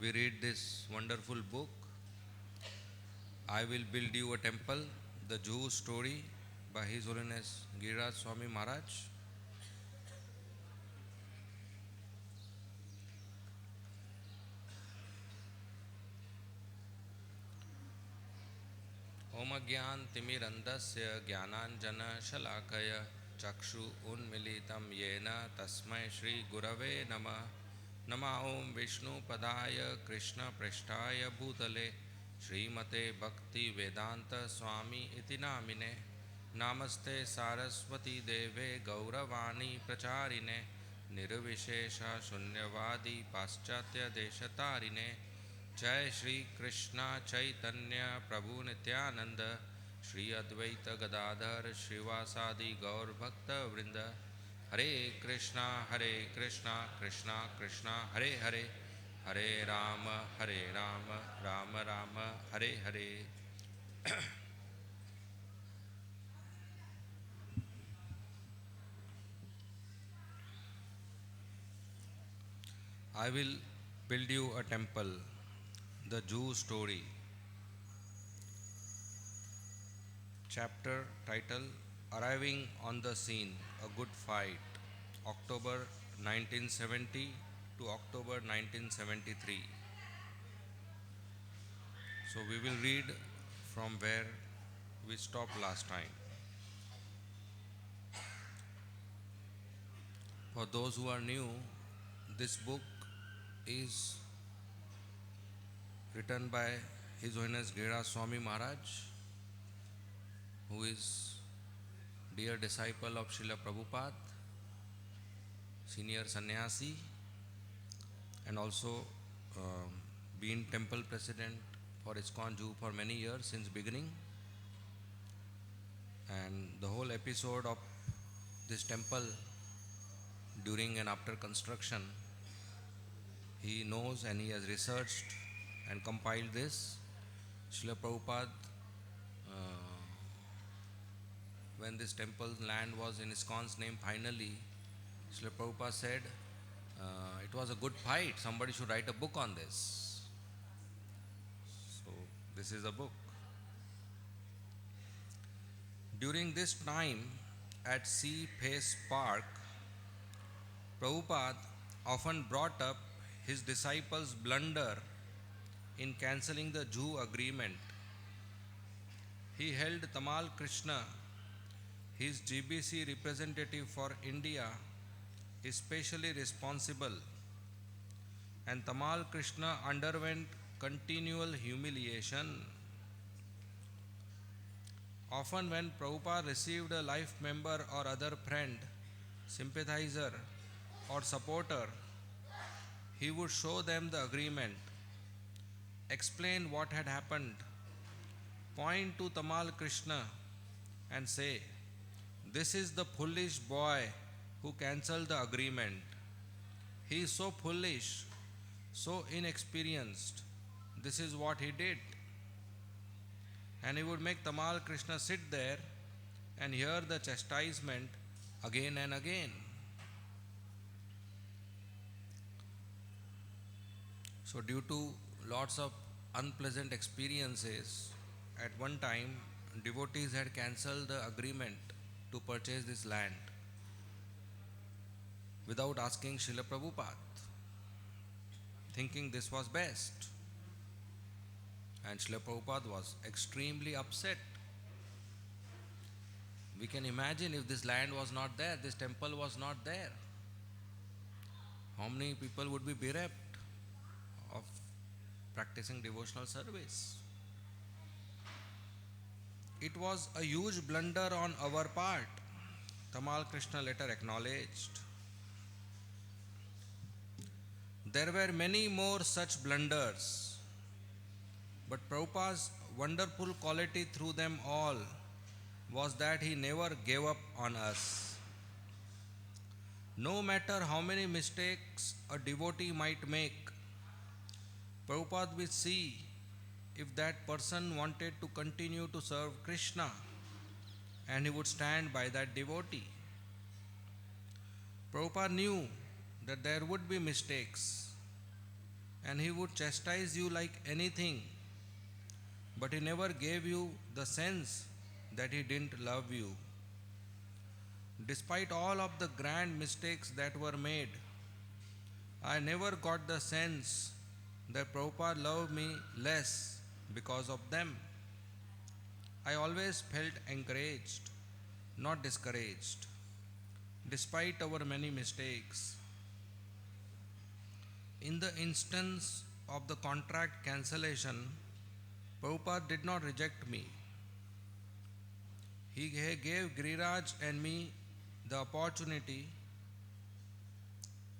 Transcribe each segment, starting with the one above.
We read this wonderful book, I Will Build You a Temple, the Juhu story by His Holiness Giriraj Swami Maharaj. Om Gyan Timirandasya Gyananjana Shalakaya Chakshu Unmilitam Yena Tasmai Shri Gurave Nama Nama Om Vishnu Padaya Krishna Prishtaya Bhutale Srimate Bhakti Vedanta Swami Iti Namine Namaste Saraswati Deve Gauravani Pracharine Nirvishesha Shunyavadi Paschatya Deshatarine जय श्री कृष्णा चैतन्य प्रभु नित्यानंद श्री अद्वैत गदाधर श्रीवासादि गौर भक्त वृंद हरे Krishna Krishna Krishna Hare Hare Hare Ram Ram Ram Hare Hare. I will build you a temple. The Jew story. Chapter title Arriving on the Scene, a Good Fight, October 1970 to October 1973. So we will read from where we stopped last time. For those who are new, this book is written by His Holiness Giriraj Swami Maharaj, who is dear disciple of Srila Prabhupada, senior sannyasi, and also been temple president for ISKCON Juhu for many years since beginning. And the whole episode of this temple during and after construction, he knows and he has researched and compiled this. Srila Prabhupada, when this temple land was in ISKCON's name finally, Srila Prabhupada said, it was a good fight, somebody should write a book on this. So this is a book. During this time at Sea Face Park, Prabhupada often brought up his disciples' blunder in cancelling the Jew agreement. He held Tamal Krishna, his GBC representative for India, especially responsible, and Tamal Krishna underwent continual humiliation. Often when Prabhupada received a life member or other friend, sympathizer or supporter, he would show them the agreement, explain what had happened, point to Tamal Krishna and say, "This is the foolish boy who cancelled the agreement. He is so foolish, so inexperienced. This is what he did." And he would make Tamal Krishna sit there and hear the chastisement again and again. So due to lots of unpleasant experiences, at one time devotees had cancelled the agreement to purchase this land without asking Srila Prabhupada, thinking this was best. And Srila Prabhupada was extremely upset. We can imagine if this land was not there, this temple was not there, how many people would be bereft of practicing devotional service. It was a huge blunder on our part, Tamal Krishna later acknowledged. There were many more such blunders, but Prabhupada's wonderful quality through them all was that he never gave up on us. No matter how many mistakes a devotee might make, Prabhupada would see if that person wanted to continue to serve Krishna, and he would stand by that devotee. Prabhupada knew that there would be mistakes, and he would chastise you like anything, but he never gave you the sense that he didn't love you. Despite all of the grand mistakes that were made, I never got the sense that Prabhupada loved me less because of them. I always felt encouraged, not discouraged, despite our many mistakes. In the instance of the contract cancellation, Prabhupada did not reject me. He gave Giriraj and me the opportunity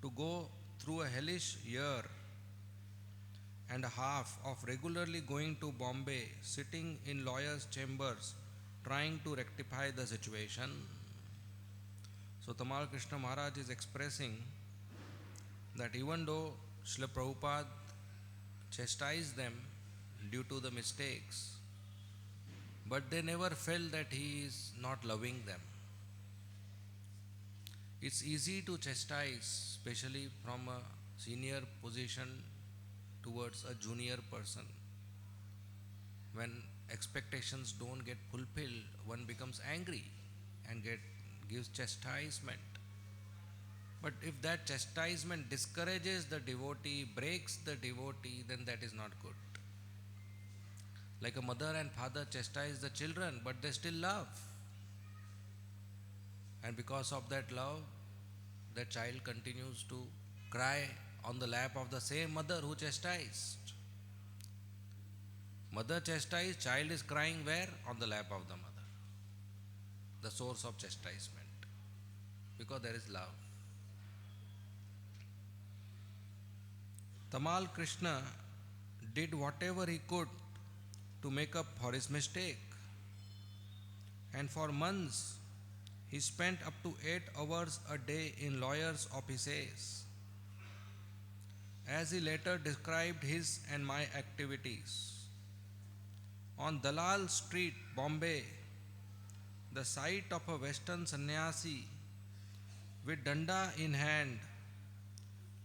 to go through a hellish year and a half of regularly going to Bombay, sitting in lawyers' chambers, trying to rectify the situation. So Tamal Krishna Maharaj is expressing that even though Srila Prabhupada chastised them due to the mistakes, but they never felt that he is not loving them. It's easy to chastise, especially from a senior position towards a junior person. When expectations don't get fulfilled, one becomes angry and gives chastisement. But if that chastisement discourages the devotee, breaks the devotee, then that is not good. Like a mother and father chastise the children, but they still love. And because of that love, that child continues to cry on the lap of the same mother who chastised. Mother chastised, child is crying where? On the lap of the mother. The source of chastisement. Because there is love. Tamal Krishna did whatever he could to make up for his mistake. And for months, he spent up to 8 hours a day in lawyers' offices. As he later described his and my activities. On Dalal Street, Bombay, the sight of a Western sannyasi with danda in hand,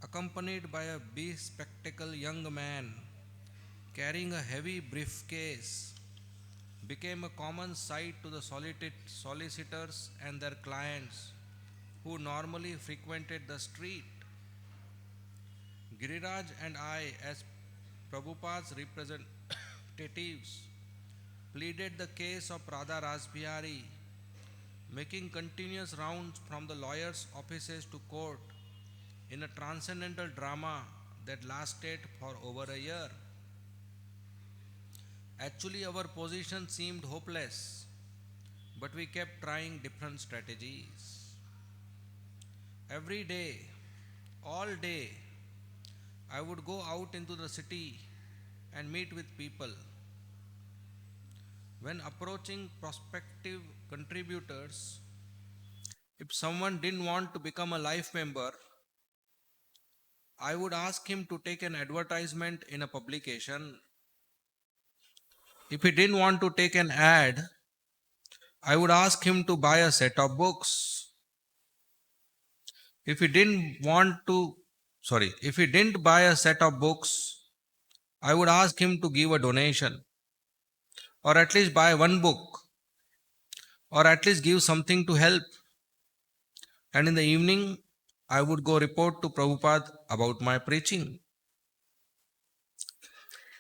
accompanied by a bespectacled young man carrying a heavy briefcase, became a common sight to the solicitors and their clients who normally frequented the street. Giriraj and I, as Prabhupada's representatives, pleaded the case of Radha Rasbihari, making continuous rounds from the lawyers' offices to court in a transcendental drama that lasted for over a year. Actually, our position seemed hopeless, but we kept trying different strategies. Every day, all day, I would go out into the city and meet with people. When approaching prospective contributors, if someone didn't want to become a life member, I would ask him to take an advertisement in a publication. If he didn't want to take an ad, I would ask him to buy a set of books. If he didn't buy a set of books, I would ask him to give a donation, or at least buy one book, or at least give something to help. And in the evening, I would go report to Prabhupada about my preaching.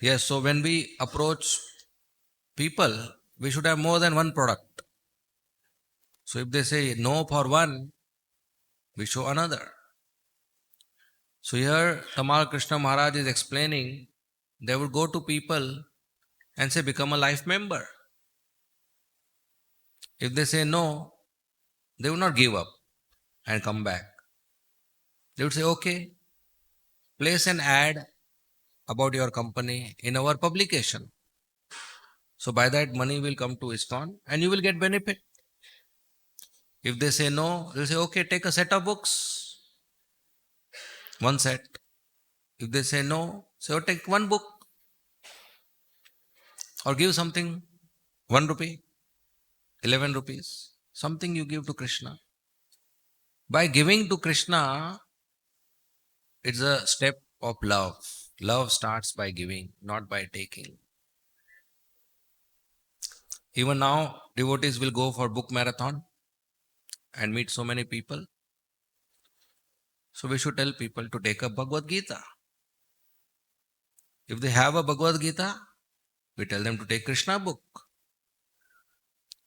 Yes, so when we approach people, we should have more than one product. So if they say no for one, we show another. So here Tamal Krishna Maharaj is explaining, they would go to people and say, become a life member. If they say no, they would not give up and come back. They would say, okay, place an ad about your company in our publication. So by that money will come to ISKCON and you will get benefit. If they say no, they'll say, okay, take a set of books. One set. If they say no, say, oh, take one book. Or give something, 1 rupee, 11 rupees. Something you give to Krishna. By giving to Krishna, it's a step of love. Love starts by giving, not by taking. Even now, devotees will go for book marathon and meet so many people. So we should tell people to take up Bhagavad Gita. If they have a Bhagavad Gita, we tell them to take Krishna book.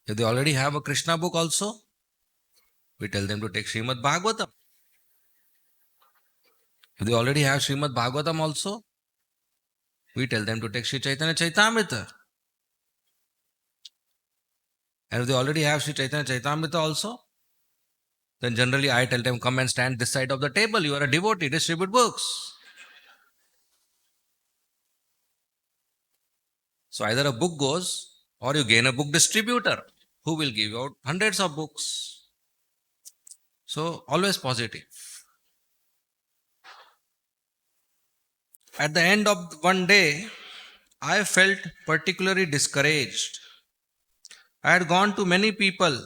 If they already have a Krishna book also, we tell them to take Srimad Bhagavatam. If they already have Srimad Bhagavatam also, we tell them to take Sri Chaitanya Chaitamrita. And if they already have Sri Chaitanya Chaitamrita also, then generally I tell them, come and stand this side of the table. You are a devotee, distribute books. So either a book goes or you gain a book distributor who will give out hundreds of books. So always positive. At the end of one day, I felt particularly discouraged. I had gone to many people,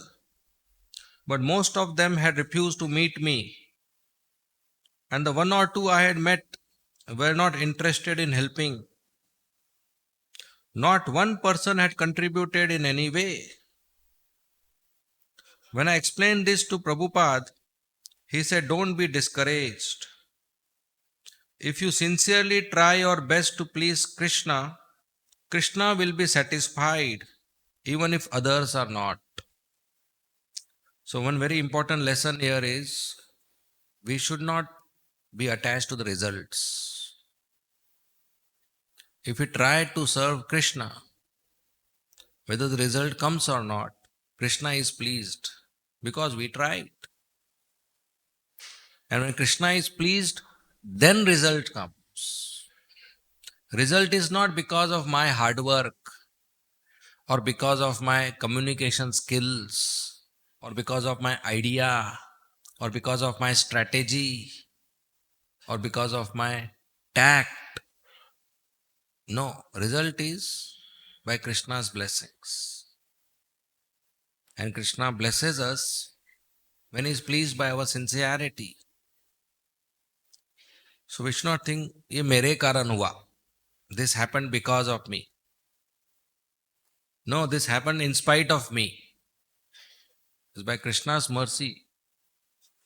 but most of them had refused to meet me. And the one or two I had met were not interested in helping. Not one person had contributed in any way. When I explained this to Prabhupada, he said, don't be discouraged. If you sincerely try your best to please Krishna, Krishna will be satisfied even if others are not. So one very important lesson here is we should not be attached to the results. If we try to serve Krishna, whether the result comes or not, Krishna is pleased because we tried. And when Krishna is pleased, then result comes. Result is not because of my hard work or because of my communication skills or because of my idea or because of my strategy or because of my tact. No, result is by Krishna's blessings. And Krishna blesses us when he is pleased by our sincerity. So we should not think, ye mere karan hua. This happened because of me. No, this happened in spite of me. It's by Krishna's mercy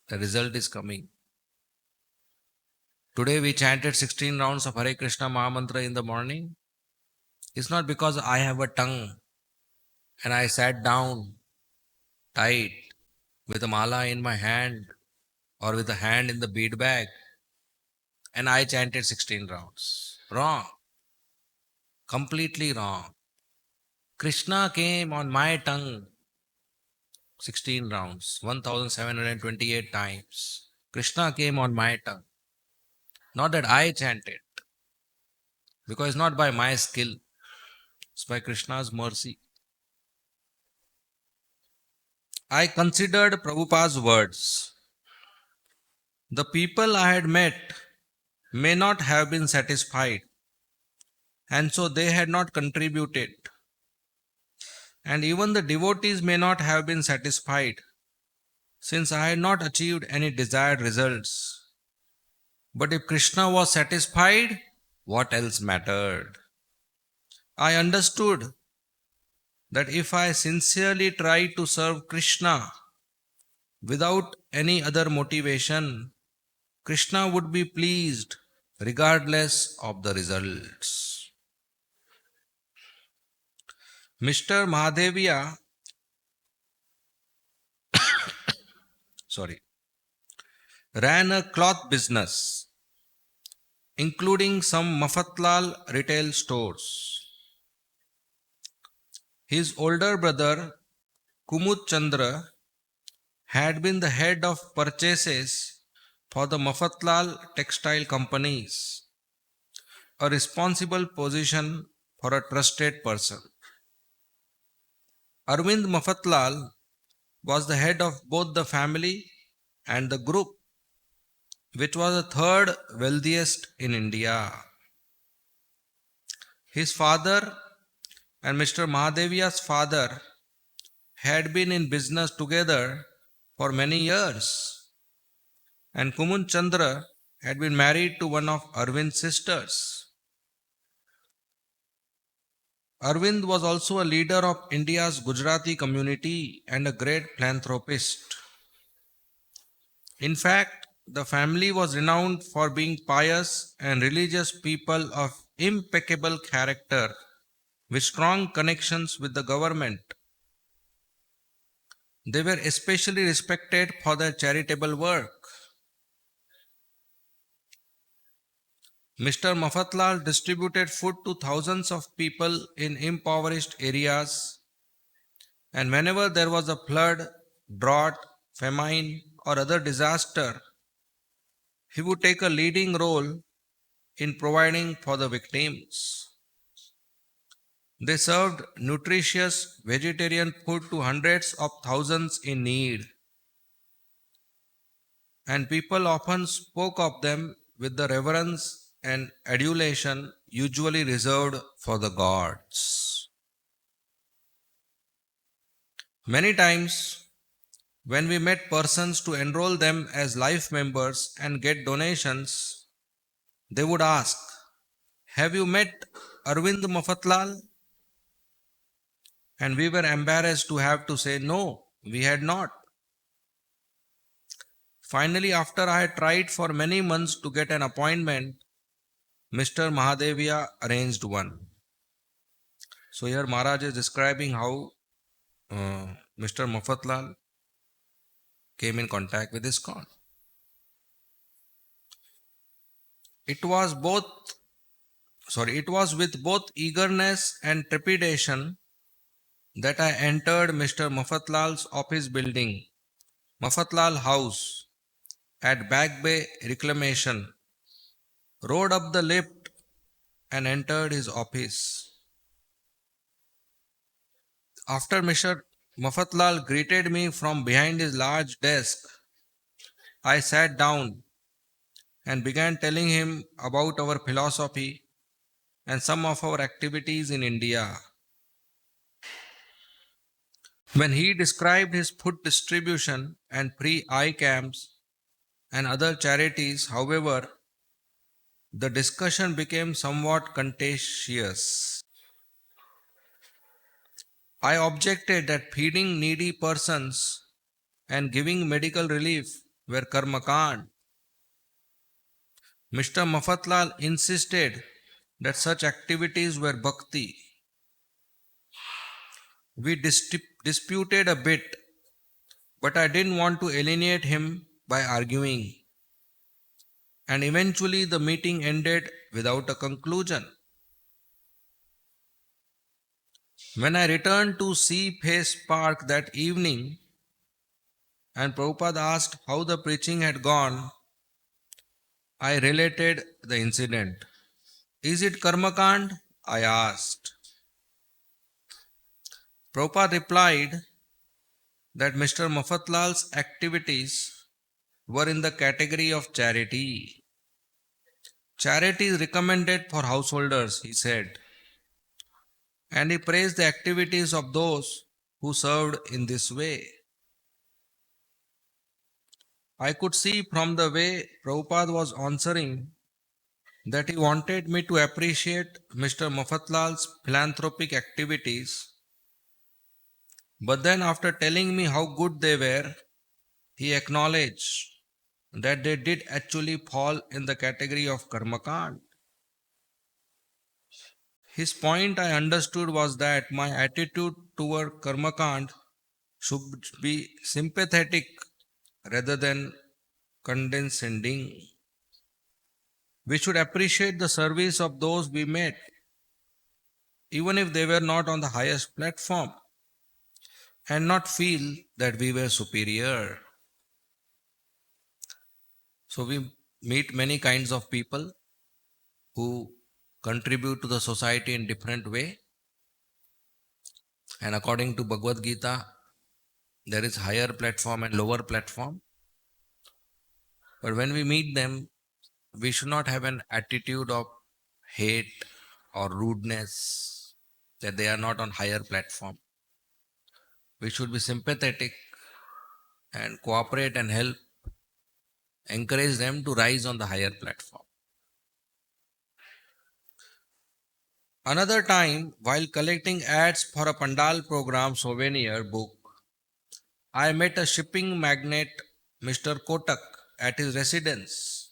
the result is coming. Today we chanted 16 rounds of Hare Krishna Mahamantra in the morning. It's not because I have a tongue and I sat down tight with a mala in my hand or with a hand in the bead bag and I chanted 16 rounds. Wrong. Completely wrong. Krishna came on my tongue 16 rounds, 1728 times. Krishna came on my tongue. Not that I chanted, because it's not by my skill, it's by Krishna's mercy. I considered Prabhupada's words. The people I had met may not have been satisfied, and so they had not contributed. And even the devotees may not have been satisfied, since I had not achieved any desired results. But if Krishna was satisfied, what else mattered? I understood that if I sincerely try to serve Krishna without any other motivation, Krishna would be pleased regardless of the results. Mr. Mahadeviya ran a cloth business, including some Mafatlal retail stores. His older brother, Kumud Chandra, had been the head of purchases for the Mafatlal textile companies, a responsible position for a trusted person. Arvind Mafatlal was the head of both the family and the group, which was the third wealthiest in India. His father and Mr. Mahadeviya's father had been in business together for many years, and Kumud Chandra had been married to one of Arvind's sisters. Arvind was also a leader of India's Gujarati community and a great philanthropist. In fact, the family was renowned for being pious and religious people of impeccable character with strong connections with the government. They were especially respected for their charitable work. Mr. Mafatlal distributed food to thousands of people in impoverished areas, and whenever there was a flood, drought, famine, or other disaster, he would take a leading role in providing for the victims. They served nutritious vegetarian food to hundreds of thousands in need, and people often spoke of them with the reverence and adulation usually reserved for the gods. Many times, when we met persons to enroll them as life members and get donations, they would ask, "Have you met Arvind Mafatlal?" And we were embarrassed to have to say, "No, we had not." Finally, after I had tried for many months to get an appointment, Mr. Mahadevia arranged one. So here Maharaj is describing how Mr. Mafatlal came in contact with ISKCON. It was with both eagerness and trepidation that I entered Mr. Mafatlal's office building, Mafatlal House, at Back Bay Reclamation, rode up the lift and entered his office. After Mr. Mafatlal greeted me from behind his large desk, I sat down and began telling him about our philosophy and some of our activities in India. When he described his food distribution and free eye camps and other charities, however, the discussion became somewhat contentious. I objected that feeding needy persons and giving medical relief were karmakand. Mr. Mafatlal insisted that such activities were bhakti. We disputed a bit, but I didn't want to alienate him by arguing, and eventually the meeting ended without a conclusion. When I returned to Sea Face Park that evening and Prabhupada asked how the preaching had gone, I related the incident. "Is it karmakand?" I asked. Prabhupada replied that Mr. Mafatlal's activities were in the category of charity. Charity is recommended for householders, he said, and he praised the activities of those who served in this way. I could see from the way Prabhupada was answering that he wanted me to appreciate Mr. Mafatlal's philanthropic activities, but then after telling me how good they were, he acknowledged that they did actually fall in the category of karmakand. His point, I understood, was that my attitude toward karmakand should be sympathetic rather than condescending. We should appreciate the service of those we met, even if they were not on the highest platform, and not feel that we were superior. So we meet many kinds of people who contribute to the society in different way, and according to Bhagavad Gita, there is higher platform and lower platform. But when we meet them, we should not have an attitude of hate or rudeness that they are not on higher platform. We should be sympathetic and cooperate and help encourage them to rise on the higher platform. Another time, while collecting ads for a Pandal program souvenir book, I met a shipping magnate, Mr. Kotak, at his residence.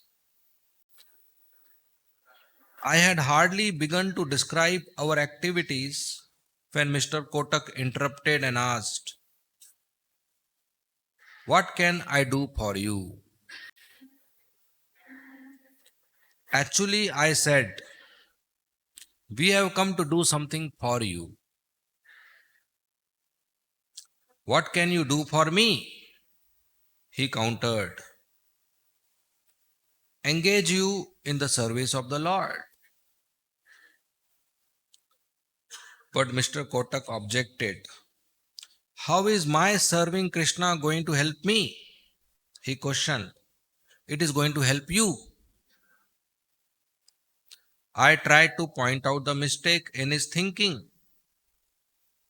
I had hardly begun to describe our activities when Mr. Kotak interrupted and asked, "What can I do for you?" Actually, I said, "We have come to do something for you." "What can you do for me?" he countered. "Engage you in the service of the Lord." But Mr. Kotak objected. "How is my serving Krishna going to help me?" he questioned. "It is going to help you." I tried to point out the mistake in his thinking,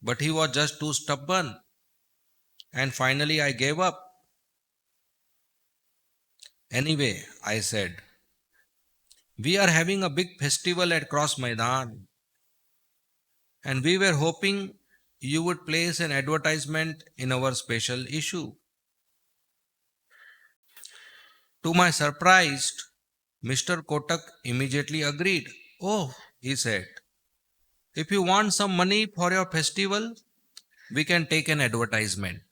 but he was just too stubborn, and finally I gave up. "Anyway," I said, "we are having a big festival at Cross Maidan, and we were hoping you would place an advertisement in our special issue." To my surprise, Mr. Kotak immediately agreed. "Oh," he said, "if you want some money for your festival, we can take an advertisement."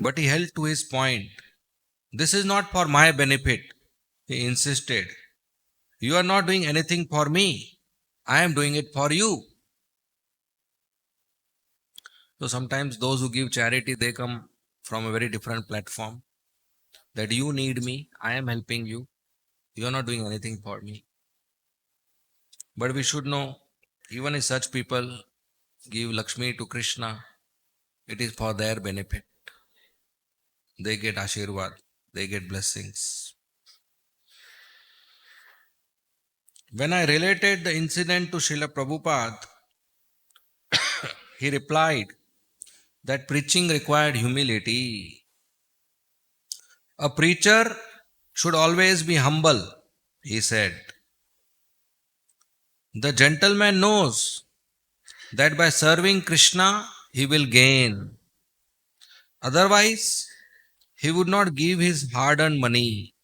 But he held to his point. "This is not for my benefit," he insisted. "You are not doing anything for me. I am doing it for you." So sometimes those who give charity, they come from a very different platform. That you need me, I am helping you. You are not doing anything for me. But we should know, even if such people give Lakshmi to Krishna, it is for their benefit. They get Ashirwad, they get blessings. When I related the incident to Srila Prabhupada, he replied that preaching required humility. A preacher should always be humble, he said. The gentleman knows that by serving Krishna he will gain. Otherwise, he would not give his hard earned money.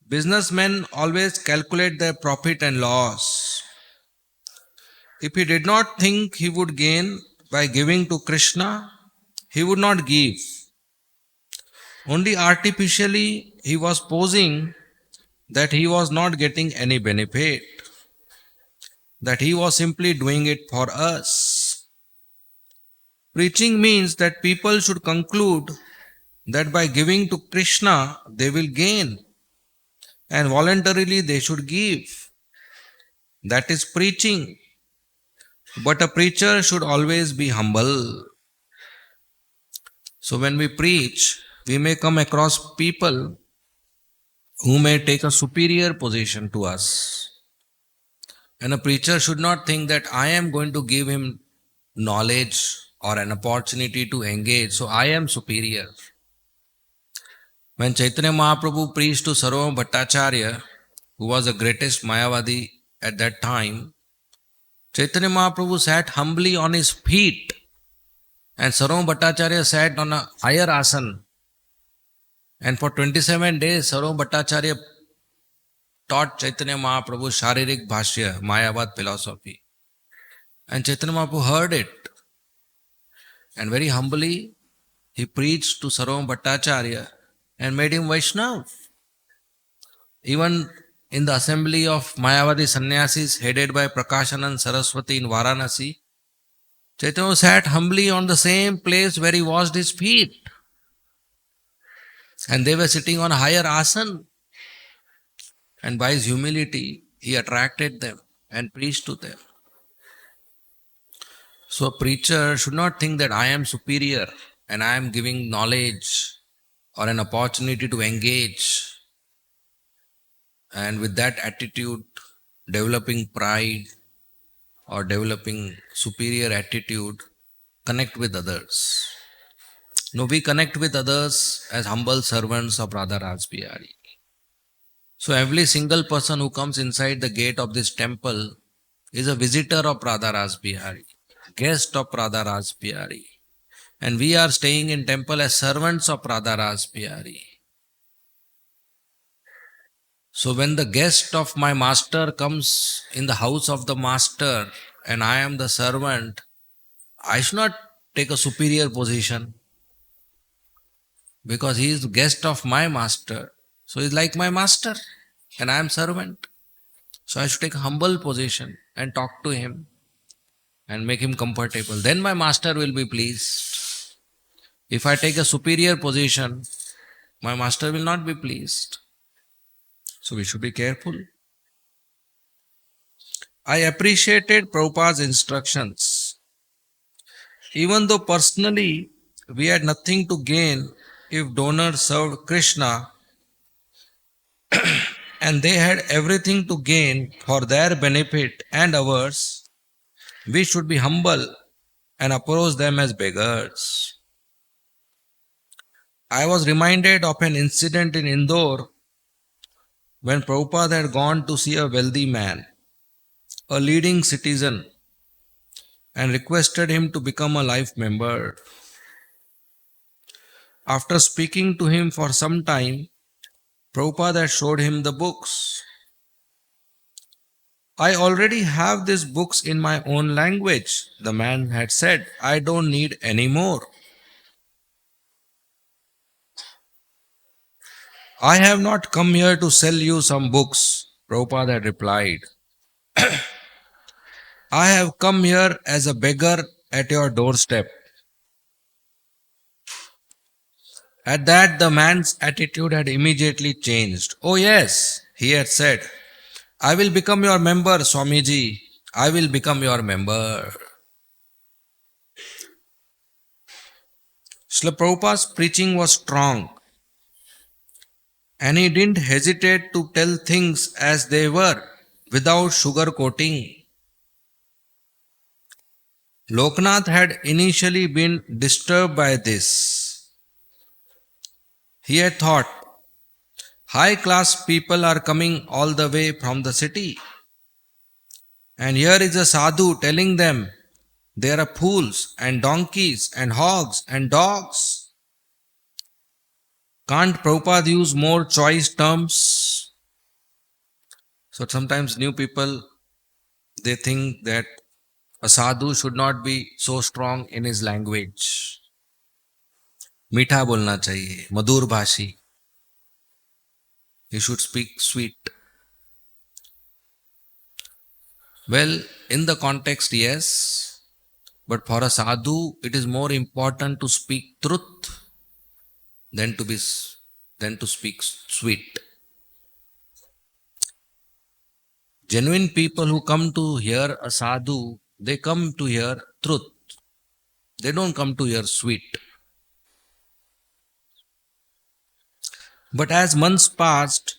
Businessmen always calculate their profit and loss. If he did not think he would gain by giving to Krishna, he would not give. Only artificially he was posing that he was not getting any benefit, that he was simply doing it for us. Preaching means that people should conclude that by giving to Krishna they will gain, and voluntarily they should give. That is preaching. But a preacher should always be humble. So when we preach, we may come across people who may take a superior position to us. And a preacher should not think that I am going to give him knowledge or an opportunity to engage, so I am superior. When Chaitanya Mahaprabhu preached to Sarvabhauma Bhattacharya, who was the greatest Mayavadi at that time, Chaitanya Mahaprabhu sat humbly on his feet, and Sarvabhauma Bhattacharya sat on a higher asan. And for 27 days, Sarvabhauma Bhattacharya taught Chaitanya Mahaprabhu Sharirik Bhashya, Mayavad philosophy. And Chaitanya Mahaprabhu heard it. And very humbly, he preached to Sarvabhauma Bhattacharya and made him Vaishnav. Even in the assembly of Mayavadi sannyasis headed by Prakashanand Saraswati in Varanasi, Chaitanya sat humbly on the same place where he washed his feet. And they were sitting on a higher asan. And by his humility, he attracted them and preached to them. So a preacher should not think that I am superior and I am giving knowledge or an opportunity to engage. And with that attitude, developing pride or developing superior attitude, connect with others. No, we connect with others as humble servants of Radha Raj Bihari. So every single person who comes inside the gate of this temple is a visitor of Radha Raj Bihari, guest of Radha Raj Bihari. And we are staying in temple as servants of Radha Raj Bihari. So when the guest of my master comes in the house of the master and I am the servant, I should not take a superior position because he is the guest of my master. So he is like my master and I am servant. So I should take a humble position and talk to him and make him comfortable. Then my master will be pleased. If I take a superior position, my master will not be pleased. So we should be careful. I appreciated Prabhupada's instructions. Even though personally we had nothing to gain if donors served Krishna and they had everything to gain for their benefit and ours, we should be humble and approach them as beggars. I was reminded of an incident in Indore when Prabhupada had gone to see a wealthy man, a leading citizen, and requested him to become a life member. After speaking to him for some time, Prabhupada had showed him the books. I already have these books in my own language, the man had said. I don't need any more. I have not come here to sell you some books, Prabhupada had replied. I have come here as a beggar at your doorstep. At that, the man's attitude had immediately changed. Oh, yes, he had said, I will become your member, Swamiji. I will become your member. Srila Prabhupada's preaching was strong, and he didn't hesitate to tell things as they were without sugarcoating. Loknath had initially been disturbed by this. He had thought, high class people are coming all the way from the city. And here is a sadhu telling them there are fools and donkeys and hogs and dogs. Can't Prabhupada use more choice terms? So sometimes new people, they think that a sadhu should not be so strong in his language. मीठा बोलना चाहिए, मधुर भाषी. He should speak sweet. Well, in the context, yes, but for a sadhu, it is more important to speak truth than to speak sweet. Genuine people who come to hear a sadhu, they come to hear truth. They don't come to hear sweet. But as months passed,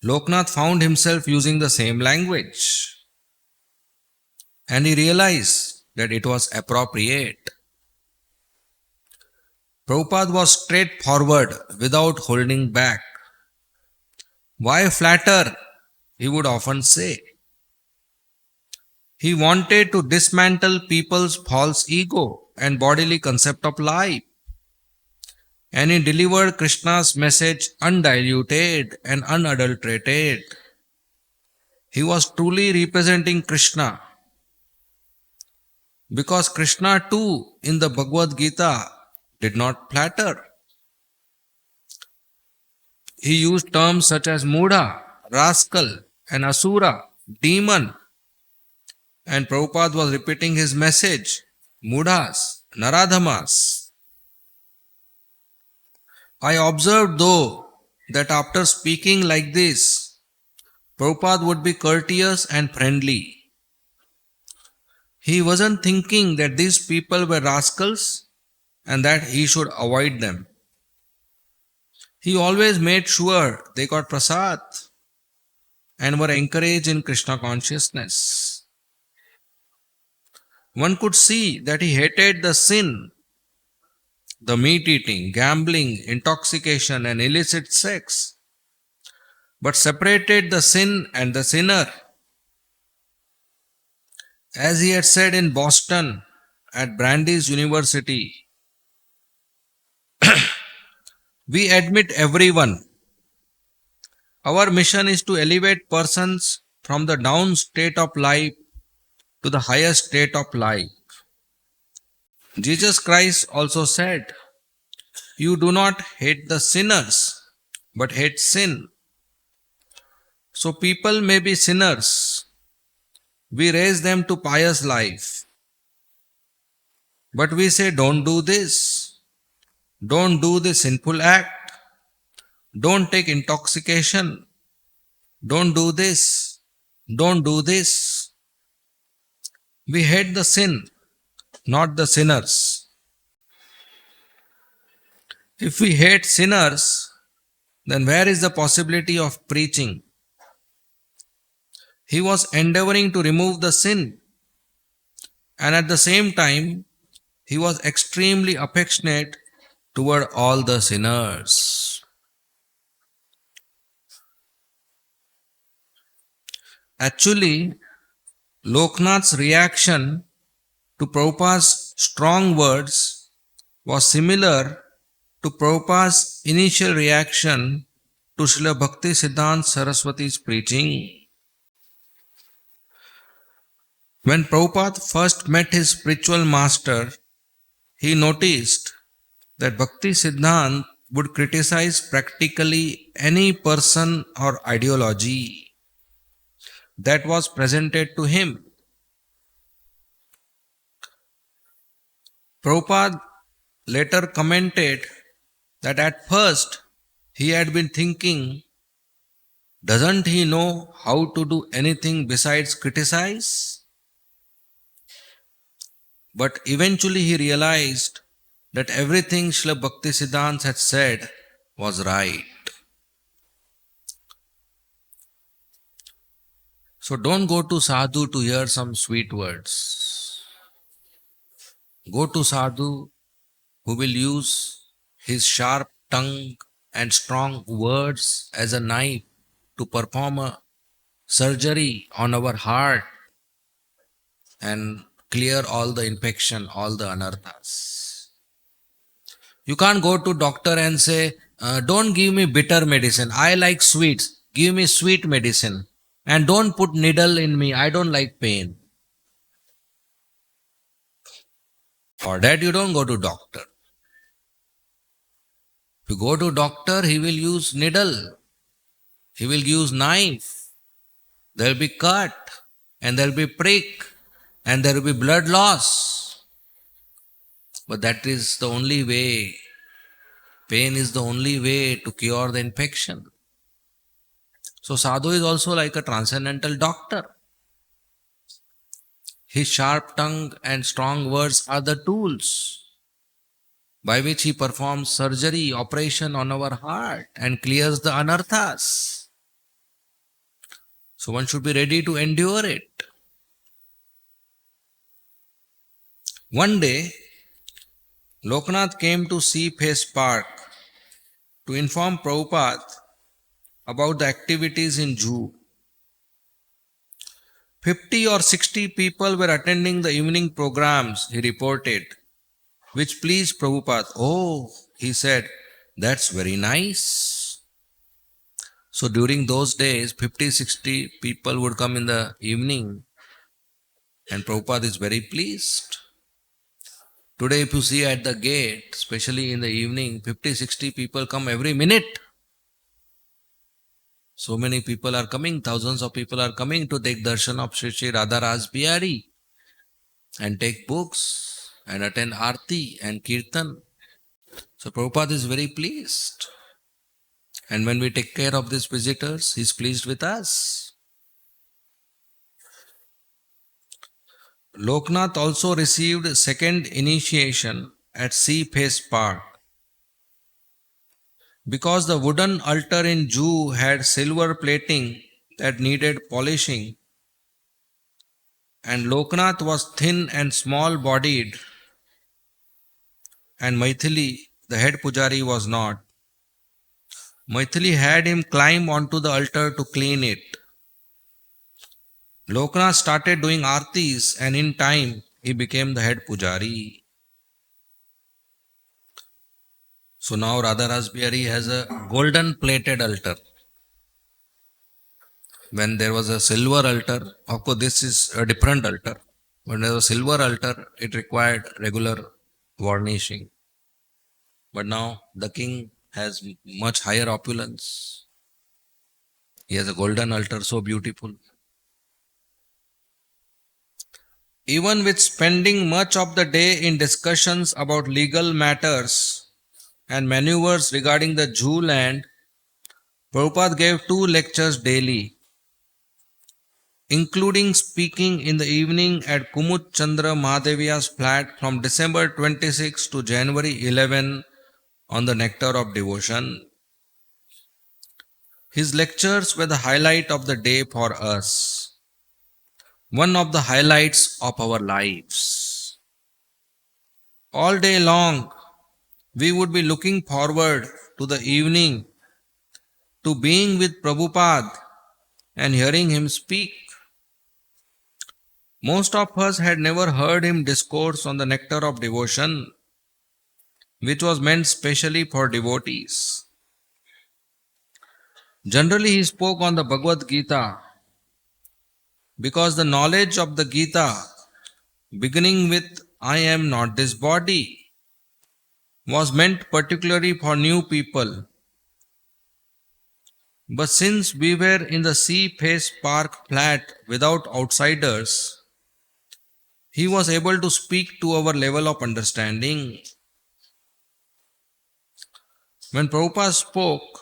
Loknath found himself using the same language. And he realized that it was appropriate. Prabhupada was straightforward without holding back. Why flatter? He would often say. He wanted to dismantle people's false ego and bodily concept of life. And he delivered Krishna's message undiluted and unadulterated. He was truly representing Krishna. Because Krishna too in the Bhagavad Gita did not flatter. He used terms such as Mudha, rascal, and Asura, demon. And Prabhupada was repeating his message, Mudhas, Naradhamas. I observed though that after speaking like this, Prabhupada would be courteous and friendly. He wasn't thinking that these people were rascals and that he should avoid them. He always made sure they got prasad and were encouraged in Krishna consciousness. One could see that he hated the sin the meat eating, gambling, intoxication, and illicit sex, but separated the sin and the sinner. As he had said in Boston at Brandeis University, we admit everyone. Our mission is to elevate persons from the down state of life to the highest state of life. Jesus Christ also said, "You do not hate the sinners, but hate sin." So people may be sinners. We raise them to pious life. But we say, don't do this. Don't do this sinful act. Don't take intoxication. Don't do this. Don't do this. We hate the sin, not the sinners. If we hate sinners, then where is the possibility of preaching? He was endeavoring to remove the sin, and at the same time, he was extremely affectionate toward all the sinners. Actually, Loknath's reaction to Prabhupada's strong words was similar to Prabhupada's initial reaction to Srila Bhakti Siddhanta Saraswati's preaching. When Prabhupada first met his spiritual master, he noticed that Bhakti Siddhanta would criticize practically any person or ideology that was presented to him. Prabhupada later commented that at first he had been thinking, doesn't he know how to do anything besides criticize? But eventually he realized that everything Srila Bhakti Siddhanta had said was right. So don't go to sadhu to hear some sweet words. Go to sadhu who will use his sharp tongue and strong words as a knife to perform a surgery on our heart and clear all the infection, all the anarthas. You can't go to doctor and say, don't give me bitter medicine, I like sweets, give me sweet medicine. And don't put needle in me, I don't like pain. For that you don't go to doctor. If you go to doctor, he will use needle, he will use knife, there will be cut, and there will be prick, and there will be blood loss. But that is the only way. Pain is the only way to cure the infection. So sadhu is also like a transcendental doctor. His sharp tongue and strong words are the tools by which he performs surgery, operation on our heart and clears the anarthas. So one should be ready to endure it. One day, Loknath came to Sea Face Park to inform Prabhupada about the activities in Juhu. 50 or 60 people were attending the evening programs, he reported, which pleased Prabhupada. Oh, he said, that's very nice. So during those days, 50-60 people would come in the evening and Prabhupada is very pleased. Today if you see at the gate, especially in the evening, 50-60 people come every minute. So many people are coming, thousands of people are coming to take darshan of Sri Sri Radha Raj Bihari and take books and attend Aarti and Kirtan. So Prabhupada is very pleased. And when we take care of these visitors, he is pleased with us. Loknath also received second initiation at Sea Face Park. Because the wooden altar in Juhu had silver plating that needed polishing, and Loknath was thin and small-bodied, and Maithili, the head pujari, was not. Maithili had him climb onto the altar to clean it. Loknath started doing artis, and in time he became the head pujari. So now Radha Rasbihari has a golden plated altar. When there was a silver altar, of course this is a different altar. When there was a silver altar, it required regular varnishing. But now the king has much higher opulence. He has a golden altar, so beautiful. Even with spending much of the day in discussions about legal matters and maneuvers regarding the Juhu land, Prabhupada gave 2 lectures daily, including speaking in the evening at Kumud Chandra Mahadeviya's flat from December 26 to January 11 on the nectar of devotion. His lectures were the highlight of the day for us, one of the highlights of our lives. All day long, we would be looking forward to the evening, to being with Prabhupada and hearing him speak. Most of us had never heard him discourse on the nectar of devotion, which was meant specially for devotees. Generally, he spoke on the Bhagavad Gita because the knowledge of the Gita, beginning with I am not this body, was meant particularly for new people. But since we were in the sea face park flat without outsiders, he was able to speak to our level of understanding. When Prabhupada spoke,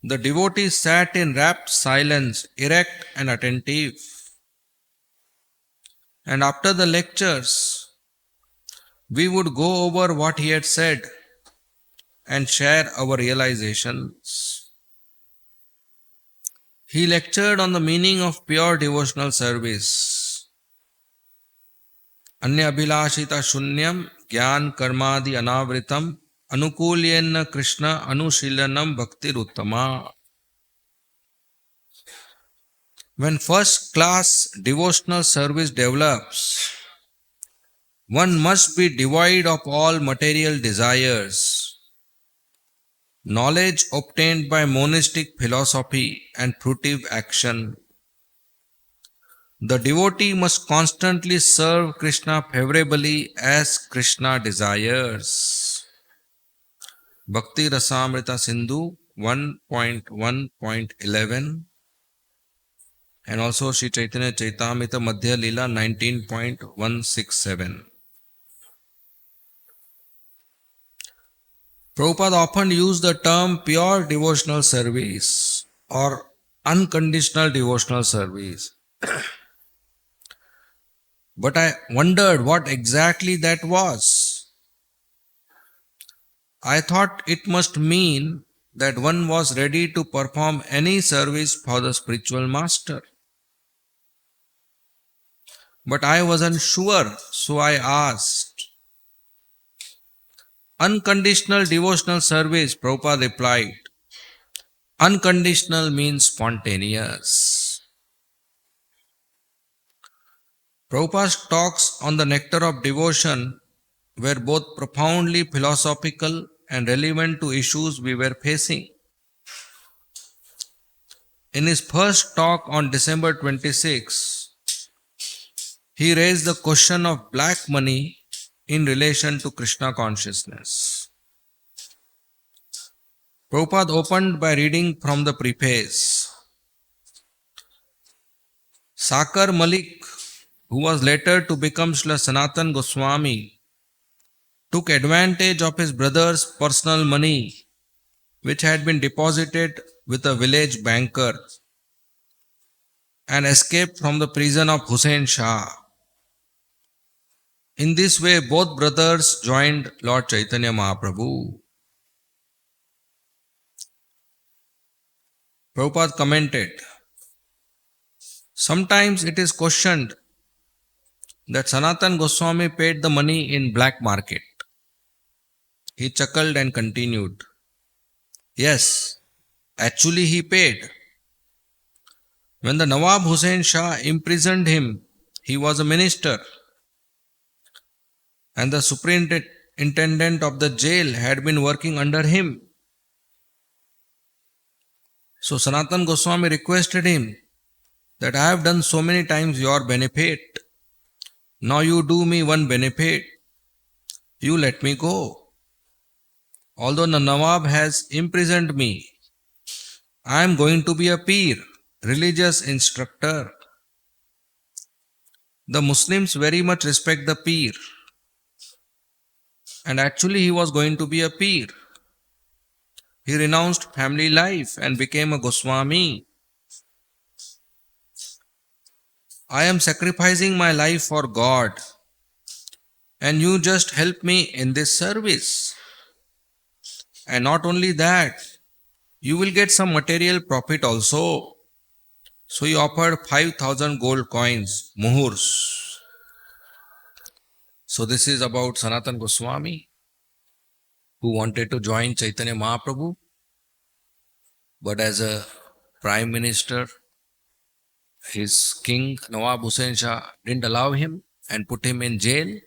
the devotees sat in rapt silence, erect and attentive. And after the lectures, we would go over what he had said and share our realizations. He lectured on the meaning of pure devotional service. Anya abhilashita shunyam gyan karmadi anavritam anukulyenna Krishna anushilanam bhaktir uttama. When first class devotional service develops, one must be devoid of all material desires. Knowledge obtained by monastic philosophy and fruitive action. The devotee must constantly serve Krishna favorably as Krishna desires. Bhakti Rasamrita Sindhu 1.1.11 and also Sri Chaitanya Chaitamrita Madhya Leela 19.167. Prabhupada often used the term pure devotional service or unconditional devotional service. But I wondered what exactly that was. I thought it must mean that one was ready to perform any service for the spiritual master. But I wasn't sure, so I asked. Unconditional devotional service, Prabhupada replied. Unconditional means spontaneous. Prabhupada's talks on the nectar of devotion were both profoundly philosophical and relevant to issues we were facing. In his first talk on December 26, he raised the question of black money in relation to Krishna consciousness. Prabhupada opened by reading from the preface. Sakar Malik, who was later to become Srila Sanatan Goswami, took advantage of his brother's personal money, which had been deposited with a village banker, and escaped from the prison of Hussain Shah. In this way, both brothers joined Lord Chaitanya Mahaprabhu. Prabhupada commented, sometimes it is questioned that Sanatan Goswami paid the money in black market. He chuckled and continued, yes, actually he paid. When the Nawab Hussain Shah imprisoned him, he was a minister, and the superintendent of the jail had been working under him. So Sanatan Goswami requested him that I have done so many times your benefit. Now you do me one benefit. You let me go. Although the Nawab has imprisoned me, I am going to be a peer, religious instructor. The Muslims very much respect the peer, and actually he was going to be a peer. He renounced family life and became a Goswami. I am sacrificing my life for God, and you just help me in this service. And not only that, you will get some material profit also. So he offered 5,000 gold coins, muhurs. So this is about Sanatan Goswami, who wanted to join Chaitanya Mahaprabhu, but as a prime minister, his king Nawab Hussain Shah didn't allow him and put him in jail.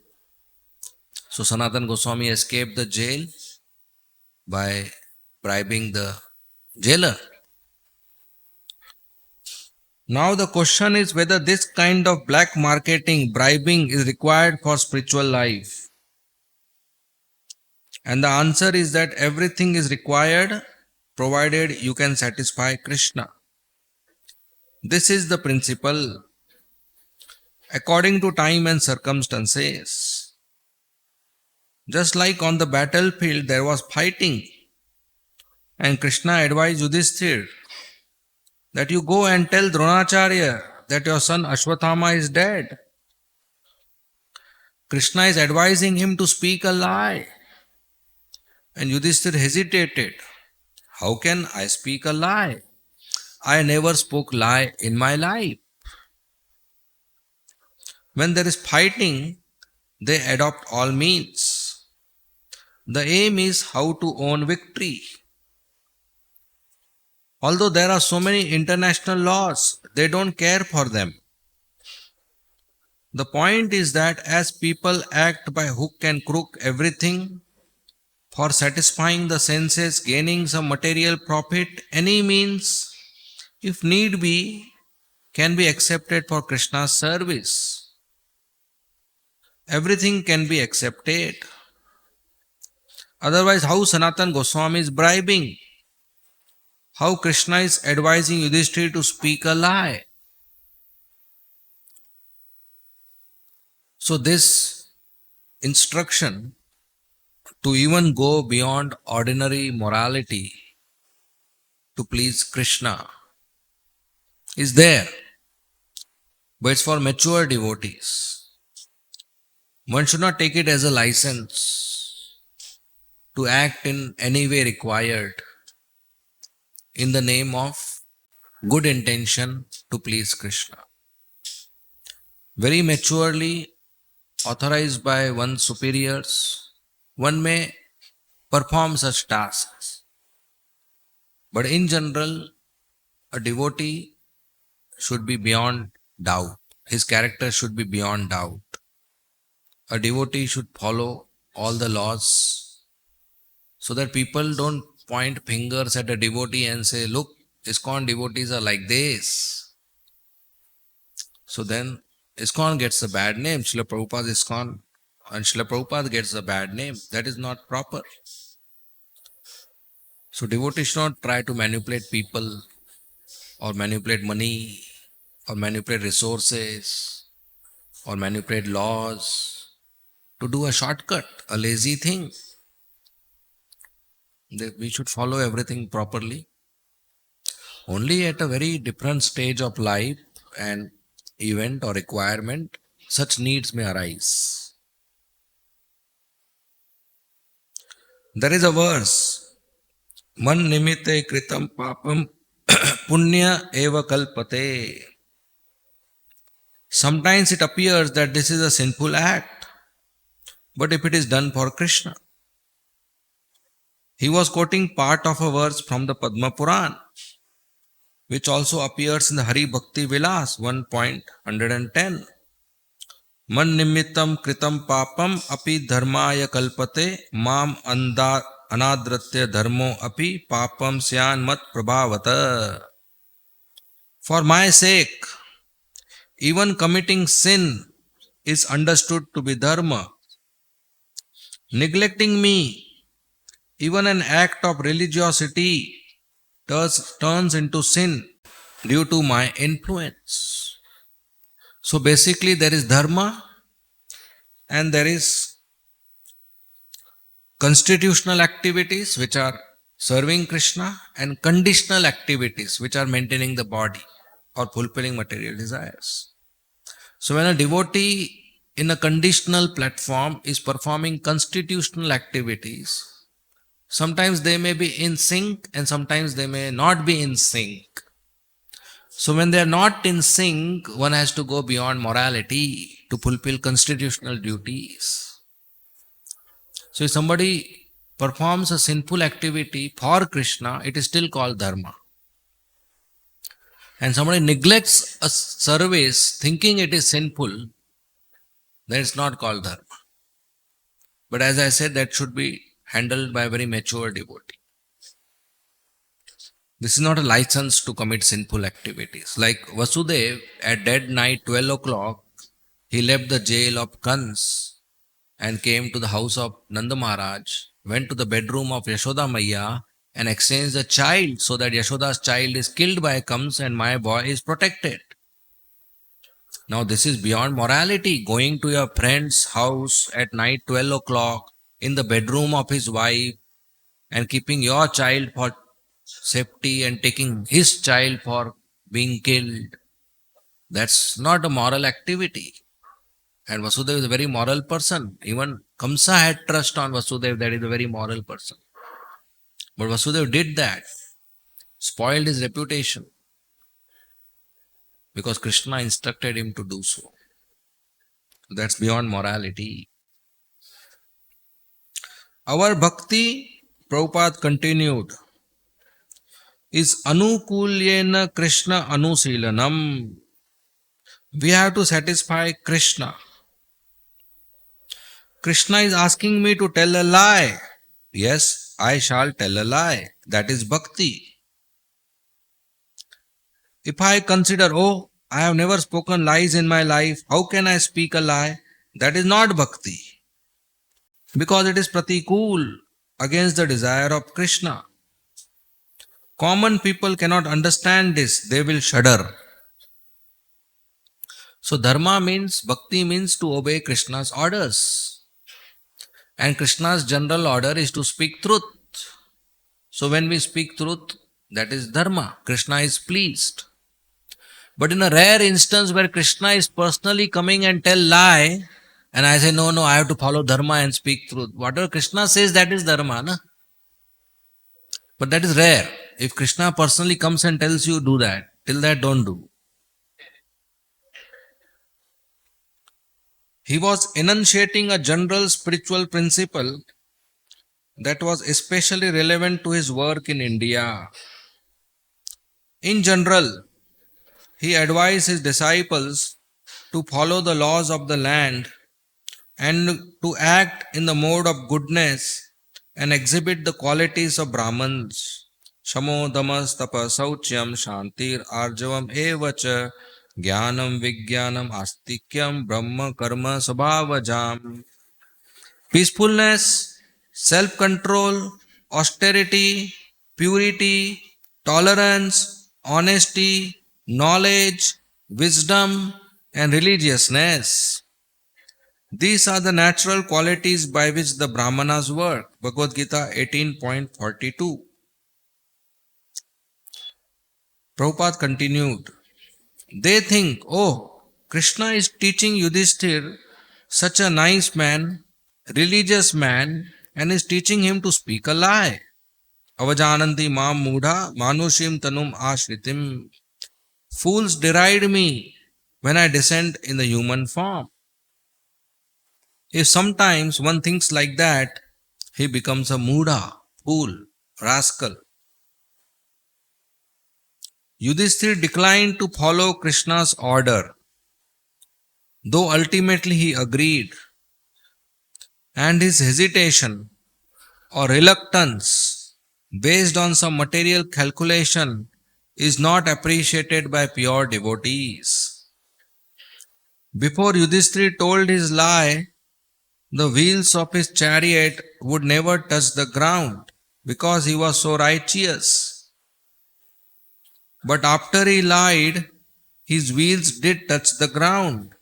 So Sanatan Goswami escaped the jail by bribing the jailer. Now the question is whether this kind of black marketing, bribing is required for spiritual life. And the answer is that everything is required provided you can satisfy Krishna. This is the principle according to time and circumstances. Just like on the battlefield there was fighting, and Krishna advised Yudhishthir that you go and tell Dronacharya that your son Ashwathama is dead. Krishna is advising him to speak a lie. And Yudhishthir hesitated. How can I speak a lie? I never spoke lie in my life. When there is fighting, they adopt all means. The aim is how to own victory. Although there are so many international laws, they don't care for them. The point is that as people act by hook and crook everything for satisfying the senses, gaining some material profit, any means, if need be, can be accepted for Krishna's service. Everything can be accepted. Otherwise, how Sanatan Goswami is bribing? How Krishna is advising Yudhishthira to speak a lie? So this instruction to even go beyond ordinary morality to please Krishna is there, but it's for mature devotees. One should not take it as a license to act in any way required in the name of good intention to please Krishna. Very maturely, authorized by one's superiors, one may perform such tasks. But in general, a devotee should be beyond doubt. His character should be beyond doubt. A devotee should follow all the laws so that people don't point fingers at a devotee and say, look, ISKCON devotees are like this. So then ISKCON gets a bad name. Srila Prabhupada's ISKCON and Srila Prabhupada gets a bad name. That is not proper. So devotees should not try to manipulate people or manipulate money or manipulate resources or manipulate laws to do a shortcut, a lazy thing. We should follow everything properly. Only at a very different stage of life and event or requirement, such needs may arise. There is a verse, Man nimitte kritam papam punya eva kalpate. Sometimes it appears that this is a sinful act, but if it is done for Krishna. He was quoting part of a verse from the Padma Puran, which also appears in the Hari Bhakti Vilas 1.110. Man nimittam kritam papam api dharmaya kalpate mam anadratya dharmo api papam syan mat prabhavata. For my sake, even committing sin is understood to be dharma. Neglecting me, even an act of religiosity, turns into sin due to my influence. So basically, there is dharma and there is constitutional activities which are serving Krishna and conditional activities which are maintaining the body or fulfilling material desires. So when a devotee in a conditional platform is performing constitutional activities, sometimes they may be in sync and sometimes they may not be in sync. So when they are not in sync, one has to go beyond morality to fulfill constitutional duties. So if somebody performs a sinful activity for Krishna, it is still called dharma. And somebody neglects a service thinking it is sinful, then it's not called dharma. But as I said, that should be handled by a very mature devotee. This is not a license to commit sinful activities. Like Vasudev, at dead night, 12 o'clock, he left the jail of Kans and came to the house of Nanda Maharaj, went to the bedroom of Yashoda Maiya and exchanged the child so that Yashoda's child is killed by Kams and my boy is protected. Now this is beyond morality, going to your friend's house at night 12 o'clock in the bedroom of his wife and keeping your child for safety and taking his child for being killed. That's not a moral activity. And Vasudeva is a very moral person. Even Kamsa had trust on Vasudeva that he is a very moral person. But Vasudeva did that, spoiled his reputation because Krishna instructed him to do so. That's beyond morality. Our bhakti, Prabhupada continued, is anukulyena Krishna anusilanam. We have to satisfy Krishna. Krishna is asking me to tell a lie. Yes, I shall tell a lie. That is bhakti. If I consider, oh, I have never spoken lies in my life, how can I speak a lie? That is not bhakti. Because it is pratikul, against the desire of Krishna. Common people cannot understand this, they will shudder. So dharma means, bhakti means to obey Krishna's orders. And Krishna's general order is to speak truth. So when we speak truth, that is dharma. Krishna is pleased. But in a rare instance where Krishna is personally coming and tell lie, and I say, no, I have to follow dharma and speak truth. Whatever Krishna says, that is dharma. Na? But that is rare. If Krishna personally comes and tells you, do that. Till that, don't do. He was enunciating a general spiritual principle that was especially relevant to his work in India. In general, he advised his disciples to follow the laws of the land and to act in the mode of goodness and exhibit the qualities of Brahmins. Shamo damas tapa sauchyam shantir arjavam evacha jnanam vijnanam astikyam brahma karma sabhavajam. Peacefulness, self-control, austerity, purity, tolerance, honesty, knowledge, wisdom and religiousness. These are the natural qualities by which the Brahmanas work. Bhagavad Gita 18.42. Prabhupada continued, they think, oh, Krishna is teaching Yudhishthir, such a nice man, religious man, and is teaching him to speak a lie. Avajananti mam mudha manushim tanum ashritim. Fools deride me when I descend in the human form. If sometimes one thinks like that, he becomes a Muda, fool, rascal. Yudhishthira declined to follow Krishna's order, though ultimately he agreed, and his hesitation or reluctance based on some material calculation is not appreciated by pure devotees. Before Yudhishthira told his lie, the wheels of his chariot would never touch the ground because he was so righteous. But after he lied, his wheels did touch the ground.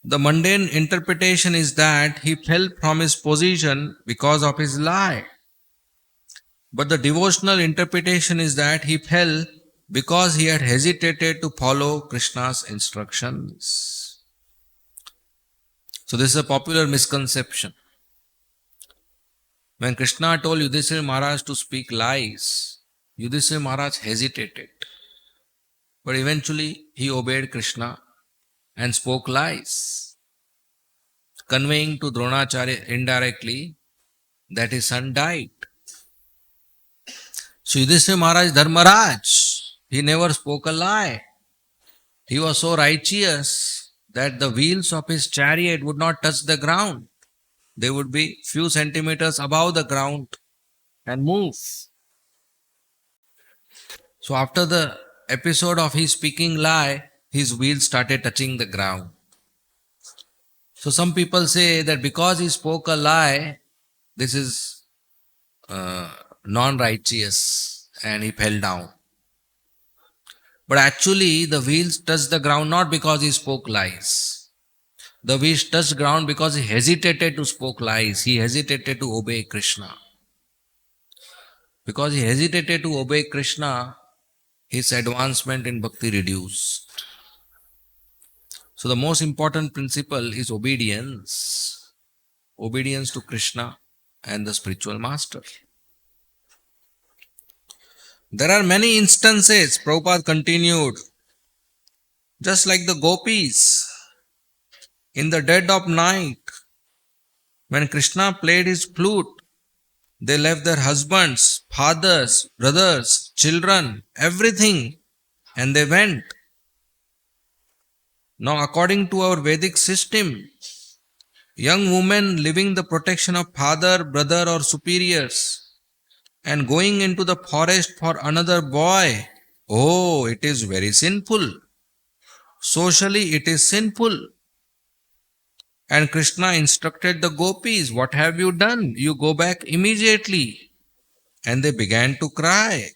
The mundane interpretation is that he fell from his position because of his lie. But the devotional interpretation is that he fell because he had hesitated to follow Krishna's instructions. So this is a popular misconception. When Krishna told Yudhishthira Maharaj to speak lies, Yudhishthira Maharaj hesitated. But eventually he obeyed Krishna and spoke lies, conveying to Dronacharya indirectly that his son died. So Yudhishthira Maharaj Dharmaraj, he never spoke a lie. He was so righteous that the wheels of his chariot would not touch the ground. They would be few centimeters above the ground and move. So after the episode of his speaking lie, his wheels started touching the ground. So some people say that because he spoke a lie, this is non-righteous and he fell down. But actually the wheels touched the ground not because he spoke lies. The wheels touched ground because he hesitated to spoke lies. He hesitated to obey Krishna. Because he hesitated to obey Krishna, his advancement in bhakti reduced. So the most important principle is obedience. Obedience to Krishna and the spiritual master. There are many instances, Prabhupada continued, just like the gopis. In the dead of night, when Krishna played his flute, they left their husbands, fathers, brothers, children, everything, and they went. Now, according to our Vedic system, young women leaving the protection of father, brother, or superiors and going into the forest for another boy, oh, it is very sinful. Socially, it is sinful. And Krishna instructed the gopis, what have you done? You go back immediately. And they began to cry.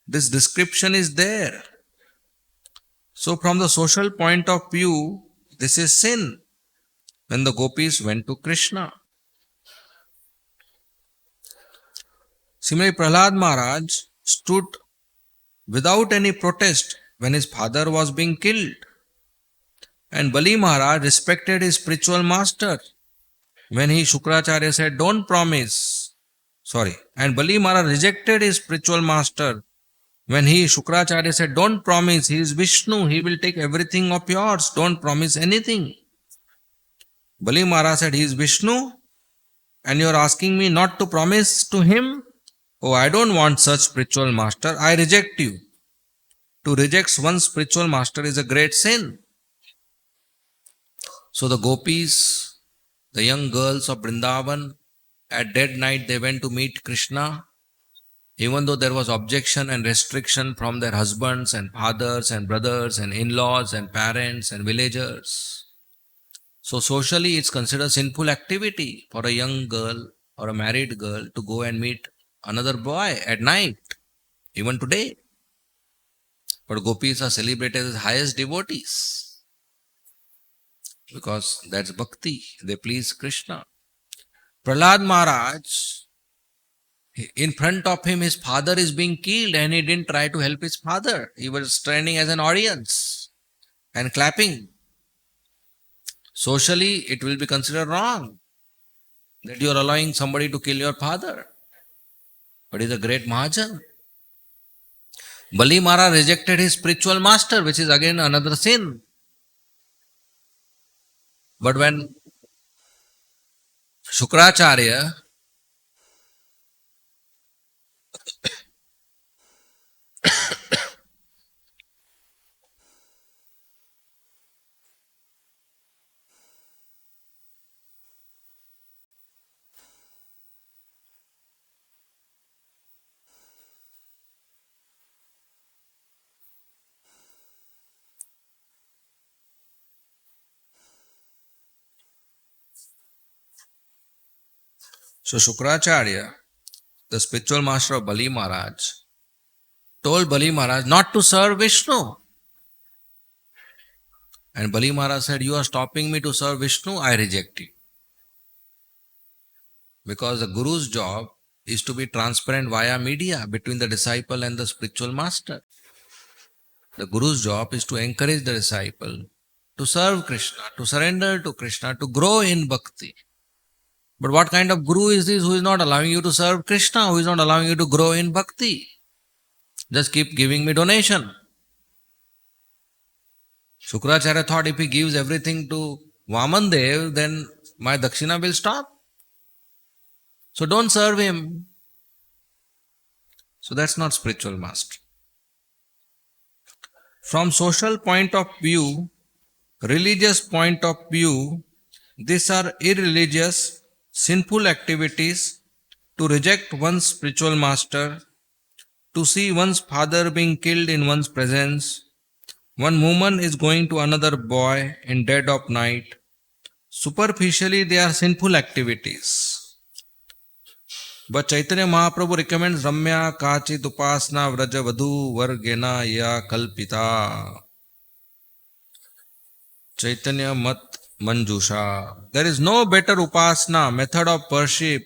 This description is there. So from the social point of view, this is sin. When the gopis went to Krishna. Similarly, Prahlad Maharaj stood without any protest when his father was being killed. And Bali Maharaj respected his spiritual master when he, Shukracharya, said, don't promise. And Bali Maharaj rejected his spiritual master when he, Shukracharya, said, don't promise. He is Vishnu. He will take everything of yours. Don't promise anything. Bali Maharaj said, he is Vishnu and you are asking me not to promise to him? Oh, I don't want such spiritual master. I reject you. To reject one's spiritual master is a great sin. So the gopis, the young girls of Vrindavan, at dead night they went to meet Krishna, even though there was objection and restriction from their husbands and fathers and brothers and in-laws and parents and villagers. So socially it's considered sinful activity for a young girl or a married girl to go and meet another boy at night, even today. But gopis are celebrated as highest devotees. Because that's bhakti, they please Krishna. Prahlad Maharaj, in front of him his father is being killed and he didn't try to help his father. He was standing as an audience and clapping. Socially it will be considered wrong that you are allowing somebody to kill your father. But he is a great Mahajan. Bali Maharaj rejected his spiritual master, which is again another sin. But when Shukracharya So Shukracharya, the spiritual master of Bali Maharaj, told Bali Maharaj not to serve Vishnu. And Bali Maharaj said, you are stopping me to serve Vishnu, I reject you. Because the Guru's job is to be transparent via media between the disciple and the spiritual master. The Guru's job is to encourage the disciple to serve Krishna, to surrender to Krishna, to grow in bhakti. But what kind of Guru is this who is not allowing you to serve Krishna, who is not allowing you to grow in bhakti? Just keep giving me donation. Shukracharya thought if he gives everything to Vaman Dev, then my dakshina will stop. So don't serve him. So that's not spiritual master. From social point of view, religious point of view, these are irreligious, sinful activities to reject one's spiritual master, to see one's father being killed in one's presence. One woman is going to another boy in dead of night. Superficially, they are sinful activities. But Chaitanya Mahaprabhu recommends Ramya Kachit Upasna Vraja Vadhu Vargena Ya Kalpita. Chaitanya Mat Manjusha. There is no better Upasna, method of worship,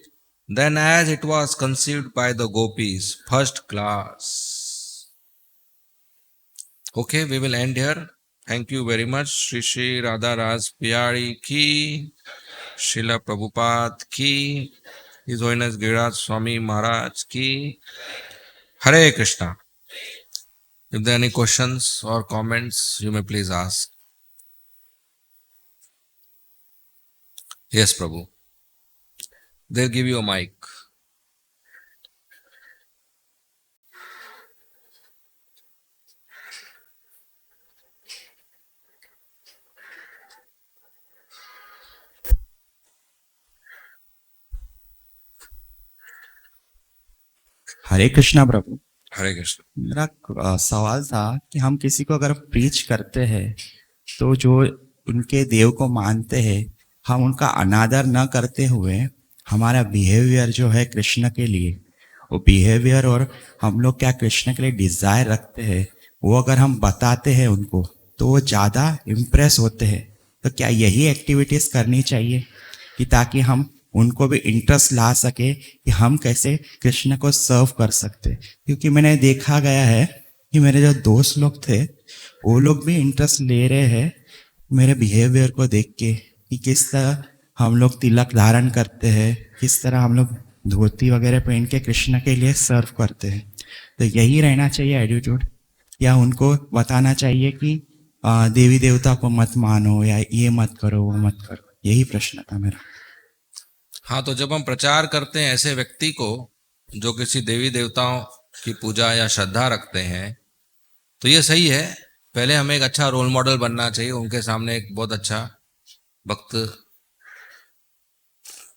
than as it was conceived by the gopis. First class. Okay, we will end here. Thank you very much. Shri Shri Radha Ras Piyari Ki, Srila Prabhupada Ki, His Holiness Giriraj Swami Maharaj Ki. Hare Krishna. If there are any questions or comments, you may please ask. Yes, Prabhu. They'll give you a mic. हरे कृष्णा प्रभु। हरे कृष्ण। मेरा सवाल था कि हम किसी को अगर preach करते हैं तो जो उनके देव को मानते हैं, हम उनका अनादर न करते हुए हमारा बिहेवियर जो है कृष्ण के लिए, वो बिहेवियर और हम लोग क्या कृष्ण के लिए डिज़ायर रखते हैं, वो अगर हम बताते हैं उनको तो वो ज़्यादा इम्प्रेस होते हैं। तो क्या यही एक्टिविटीज़ करनी चाहिए कि ताकि हम उनको भी इंटरेस्ट ला सके कि हम कैसे कृष्ण को सर्व कर सकते? क्योंकि मैंने देखा गया है कि मेरे जो दोस्त लोग थे वो लोग भी इंटरेस्ट ले रहे हैं मेरे बिहेवियर को देख के कि किस तरह हम लोग तिलक धारण करते हैं, किस तरह हम लोग धोती वगैरह पहन के कृष्ण के लिए सर्व करते हैं। तो यही रहना चाहिए एटीट्यूड, या उनको बताना चाहिए कि देवी देवता को मत मानो या ये मत करो वो मत करो? यही प्रश्न था मेरा। हाँ, तो जब हम प्रचार करते हैं ऐसे व्यक्ति को जो किसी देवी देवताओं की पूजा या श्रद्धा रखते हैं, तो ये सही है। पहले हमें एक अच्छा रोल मॉडल बनना चाहिए, उनके सामने एक बहुत अच्छा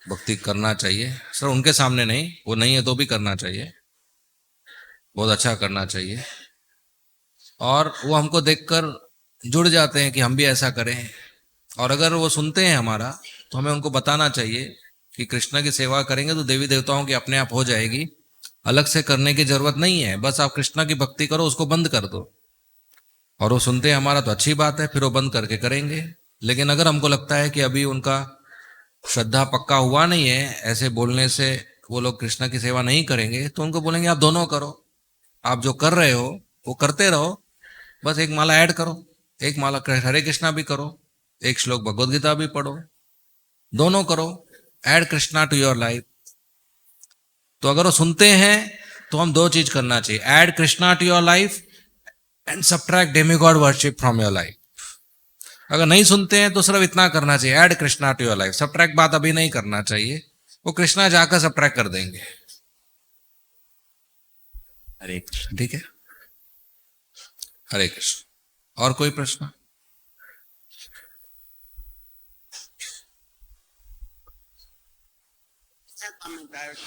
भक्ति करना चाहिए। सर उनके सामने नहीं, वो नहीं है तो भी करना चाहिए, बहुत अच्छा करना चाहिए। और वो हमको देखकर जुड़ जाते हैं कि हम भी ऐसा करें। और अगर वो सुनते हैं हमारा तो हमें उनको बताना चाहिए कि कृष्ण की सेवा करेंगे तो देवी देवताओं की अपने आप हो जाएगी, अलग से करने की जरूरत नहीं है। बस आप कृष्ण की भक्ति करो, उसको बंद कर दो। और वो सुनते हैं हमारा तो अच्छी बात है, फिर वो बंद करके करेंगे। लेकिन अगर हमको लगता है कि अभी उनका श्रद्धा पक्का हुआ नहीं है, ऐसे बोलने से वो लोग कृष्ण की सेवा नहीं करेंगे, तो उनको बोलेंगे आप दोनों करो, आप जो कर रहे हो वो करते रहो, बस एक माला ऐड करो, एक माला हरे कृष्णा भी करो, एक श्लोक भगवद गीता भी पढ़ो, दोनों करो, add Krishna to your life. तो अगर वो सुनते हैं तो हम दो चीज करना चाहिए, add Krishna to your life and subtract demigod worship from your life. अगर नहीं सुनते हैं तो सिर्फ इतना करना चाहिए, add Krishna to your life. Subtract बात अभी नहीं करना चाहिए, वो कृष्णा जाकर सब्ट्रैक्ट कर देंगे। हरे कृष्ण। ठीक है, हरे कृष्ण। और कोई प्रश्न?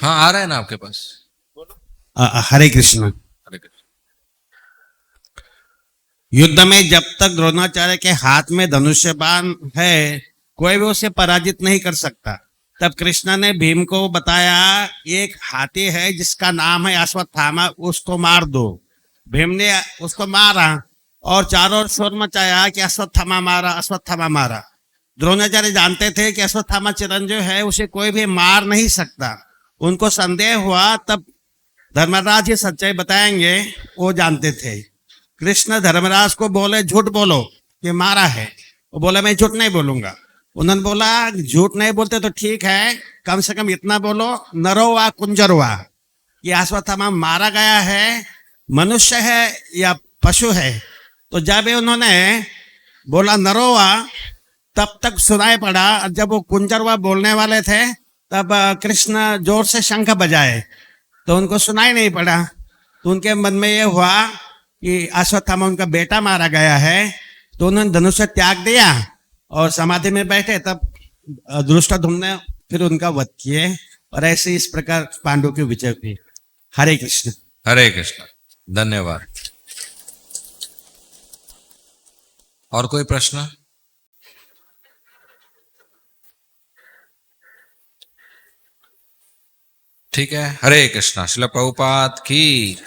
हाँ, आ रहा है ना आपके पास? हरे कृष्ण। हरे कृष्ण। युद्ध में जब तक द्रोणाचार्य के हाथ में धनुष्य बाण है, कोई भी उसे पराजित नहीं कर सकता। तब कृष्ण ने भीम को बताया, एक हाथी है जिसका नाम है अश्वत्थामा, उसको मार दो। भीम ने उसको मारा और चारों ओर शोर मचाया कि अश्वत्थामा मारा, अश्वत्थामा मारा। द्रोणाचार्य जानते थे कि अश्वत्थामा चिरंजीव है, उसे कोई भी मार नहीं सकता। उनको संदेह हुआ, तब धर्मराज ये सच्चाई बताएंगे, वो जानते थे। कृष्ण धर्मराज को बोले, झूठ बोलो कि मारा है। वो बोला, मैं झूठ नहीं बोलूंगा। उन्होंने बोला, झूठ नहीं बोलते तो ठीक है, कम से कम इतना बोलो, नरोवा कुंजरवा, ये अश्वत्थामा मारा गया है, मनुष्य है या पशु है। तो जब उन्होंने बोला नरोवा, तब तक सुनाई पड़ा। जब वो कुंजरवा बोलने वाले थे, तब कृष्ण जोर से शंख बजाए, तो उनको सुनाई नहीं पड़ा। तो उनके मन में ये हुआ कि अश्वत्थामा उनका बेटा मारा गया है। तो उन्होंने धनुष्य त्याग दिया और समाधि में बैठे। तब धृष्टद्युम्न ने फिर उनका वध किए, और ऐसे इस प्रकार पांडु की विजय हुई। हरे कृष्ण। हरे कृष्ण। धन्यवाद। और कोई प्रश्न? ठीक है, हरे कृष्णा। श्रील प्रभुपाद की